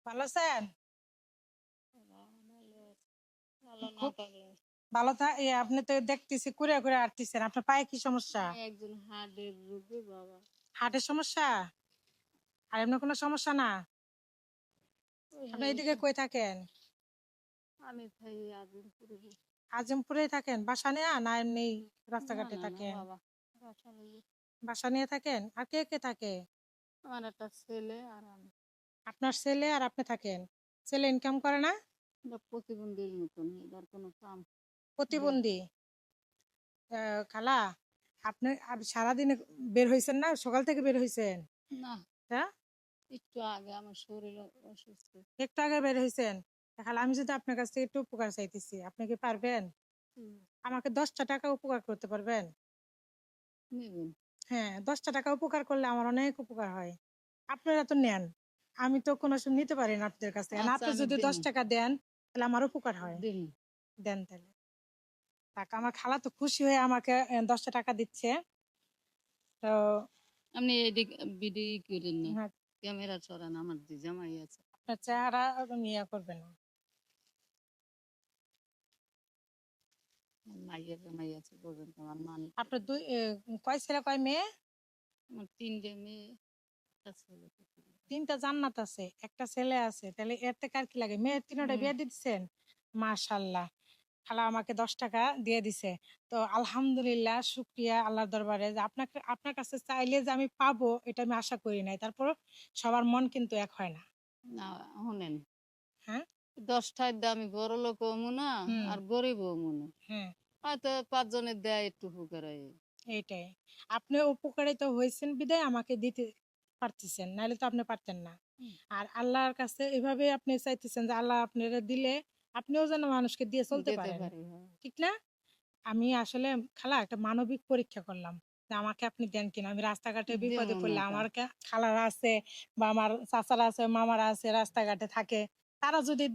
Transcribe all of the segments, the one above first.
ভালো আছেন? ভালো না খুব থাকলে ভালো আপনি তো দেখতেছি কুড়ে কুড়ে হাঁটতেছেন। আপনার পায়ে কি সমস্যা? আমি একজন হার্টের রোগী বাবা। হার্টের সমস্যা? আর এমনি কোনো সমস্যা না? ওই আপনি হয়ে এদিকে কই থাকেন? আমি খাই আজিমপুরে। আজমপুরে থাকেন? বাসা নিয়ে না এমনি না রাস্তাঘাটে না না থাকেন? বাবা, বাসা নেই। বাসা নিয়ে থাকেন? আর কে কে থাকে? আমার একটা ছেলে আর আমি। আপনার ছেলে আর আপনি থাকেন। ছেলে ইনকাম করে না? এটা প্রতিবন্ধীর মতন, এটার কোনো কাম দেয় প্রতিবন্ধী? খালা, আপনি সারাদিন বের হয়েছেন না? সকাল থেকে বের হয়েছেন? না। হ্যাঁ, একটু আগে আমার শরীর অসুস্থ। একটু আগে বের হয়েছেন। খালা, আমি যদি আপনার কাছ থেকে একটু উপকার চাইতেছি, আপনি কি পারবেন? আমাকে 10টা টাকা উপকার করতে পারবেন? নেবেন? হ্যাঁ, 10টা টাকা উপকার করলে আমার অনেক উপকার হয়। আপনারা তো নেন, আমি তো কোনো সময় নিতে পারি না আপনাদের কাছ থেকে। না, আচ্ছা আপনি আমি যদি দিন 10 টাকা দেন তাহলে আমার উপকার হয়। দিন। দেন তাহলে। টাকা আমার খালা তো খুশি হয়ে আমাকে 10টা টাকা দিচ্ছে। তো আপনি এদিক বিডি করেন না, হ্যাঁ, ক্যামেরা চড়ান, আমার যে জামাই আছে। আপনার চেহারা নিয়ে করবেন না। আমার মাইয়ের জামাই আছে, বোঝেন তো, আমার মান। আপনার কয় ছেলে কয় মেয়ে? আমার তিনটে মেয়ে, একটা ছেলে। 3টা জান্নাত আছে, একটা ছেলে আছে, তাহলে এর থেকে আর কি লাগে? মেয়ে 3টা হুম। বিয়ে দিয়ে দিচ্ছেন। মাশাল্লাহ। খালা আমাকে 10 টাকা দিয়ে দিছে। তো আলহামদুলিল্লাহ, শুক্রিয়া আল্লাহর দরবারে যে আপনাকে আপনার কাছে চাইলে যে আমি পাবো এটা আমি আশা করি নাই। তারপর সবার মন কিন্তু এক হয় না। না, শুনেন, হ্যাঁ। 10টায় দিয়ে আমি বড় লোক হমু না, হুম। আর গরিব হমু না। হ্যাঁ, হয়তো 5 জনের দেয় একটু ফুকারাই। এইটাই। আপনি উপকারিত হয়েছেন বিধায় আমাকে দিতে পারতেছেন, নাহলে তো আপনি পারতেন না। আর আল্লাহর কাছে এভাবে আপনি চাইতেছেন যে আল্লাহ আপনারা দিলে আপনিও যেন মানুষকে দিয়ে চলতে দিতে পারেন। পারি, হ্যাঁ। ঠিক না? আমি আসলে খালা একটা মানবিক পরীক্ষা করলাম যে আমাকে আপনি দেন কিনা। আমি রাস্তাঘাটে বিপদে দিমু না পড়লে কা। আমার খালারা আছে বা আমার চাচারা আছে, মামারা আছে, রাস্তাঘাটে থাকে। তারা যদি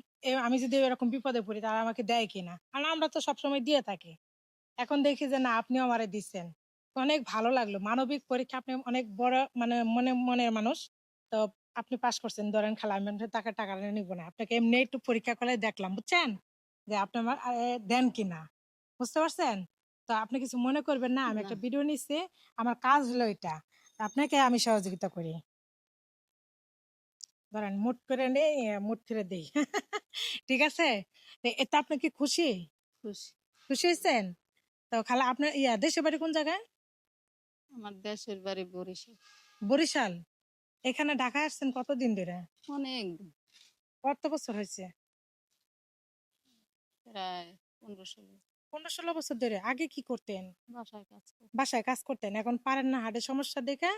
আমি যদি এরকম বিপদে পড়ি তারা আমাকে দেয় কিনা, কারণ আমরা তো সবসময় দিয়ে থাকি। এখন দেখি যে না, আপনিও আমারে দিচ্ছেন। তো অনেক ভালো লাগলো। মানবিক পরীক্ষা, আপনি অনেক বড় মানে মনের মানুষ। তো আপনি পাস করছেন, ধরেন খালা আমি আপনার টাকাটা নিব না, আপনাকে এমনি একটু পরীক্ষা করে দেখলাম, বুঝছেন? যে আপনি আমার দেন কিনা। বুঝতে পারছেন? তো আপনি কিছু মনে করবেন না, আমি না, একটা ভিডিও নিচ্ছি। আমার কাজ হলো এটা, আপনাকে আমি সহযোগিতা করি। ধরেন মুট করে নেই, মুট করে দেই। ঠিক আছে? তো এতে আপনি কি খুশি? খুশি। খুশি হয়েছেন? তো খালা আপনার দেশের বাড়ি কোন জায়গায়? আমার দেশের বাড়ি বরিশাল। বরিশাল। এখানে ঢাকায় আসছেন কতদিন ধরে? অনেক দিন, কত বছর হয়েছে? প্রায় 15-16 15-16 বছর ধরে। আগে কি করতেন? বাসায় কাজ করি। বাসায় কাজ করতেন, এখন পারেন না হার্টের সমস্যা দেখে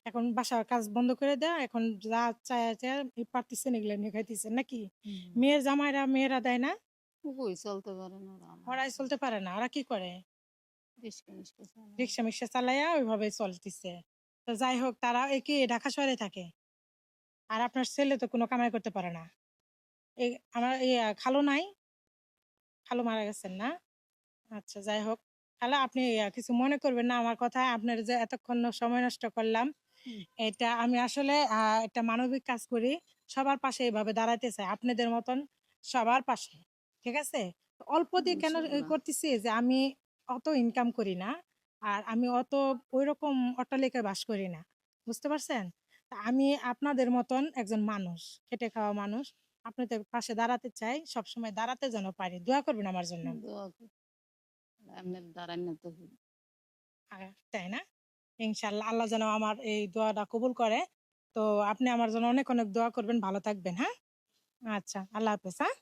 এখন বাসার কাজ বন্ধ করে দেয়া, এখন যা চায় চায় পারতেছেন এগুলো নিয়ে খাইতেছেন নাকি? মেয়ের জামাইরা মেয়েরা দেয় না? খুবই চলতে পারে না ওরা, আমার ওরাই চলতে পারে না, ওরা কি করে? রিস্কা মিস্কা চালায়। রিক্সা মিক্সা চালাইয়া ওইভাবে চলতেছে। তো যাই হোক, তারা কি ঢাকা শহরে থাকে? আর আপনার ছেলে তো কোনো কামাই করতে পারে না। এই আমার খালু নাই? খালু মারা গেছেন না? আচ্ছা, যাই হোক। তাহলে আপনি কিছু মনে করবেন না আমার কথায়। আপনার যে এতক্ষণ সময় নষ্ট করলাম, হুম। এটা আমি আসলে একটা মানবিক কাজ করি। সবার পাশে এভাবে দাঁড়াইতে চাই, আপনাদের মতন সবার পাশে। ঠিক আছে? তো অল্প দিয়ে কেন ইনশাল্লাহ। করতেছি যে আমি অত ইনকাম করি না। আর আমি অত ওইরকম অট্টালিকায় বাস করি না। বুঝতে পারছেন? তা আমি আপনাদের মতন একজন মানুষ, খেটে খাওয়া মানুষ। আপনাদের পাশে দাঁড়াতে চাই। সবসময় দাঁড়াতে যেন পারি। দোয়া করবেন আমার জন্য। দোয়া করি, আপনার দ্বারা না তো হইবে। তাই না? ইনশাআল্লাহ আল্লাহ যেন আমার এই দোয়াটা কবুল করে। তো আপনি আমার জন্য অনেক অনেক দোয়া করবেন। ভালো থাকবেন, হ্যাঁ? আচ্ছা, আল্লাহ হাফেজ, হ্যাঁ?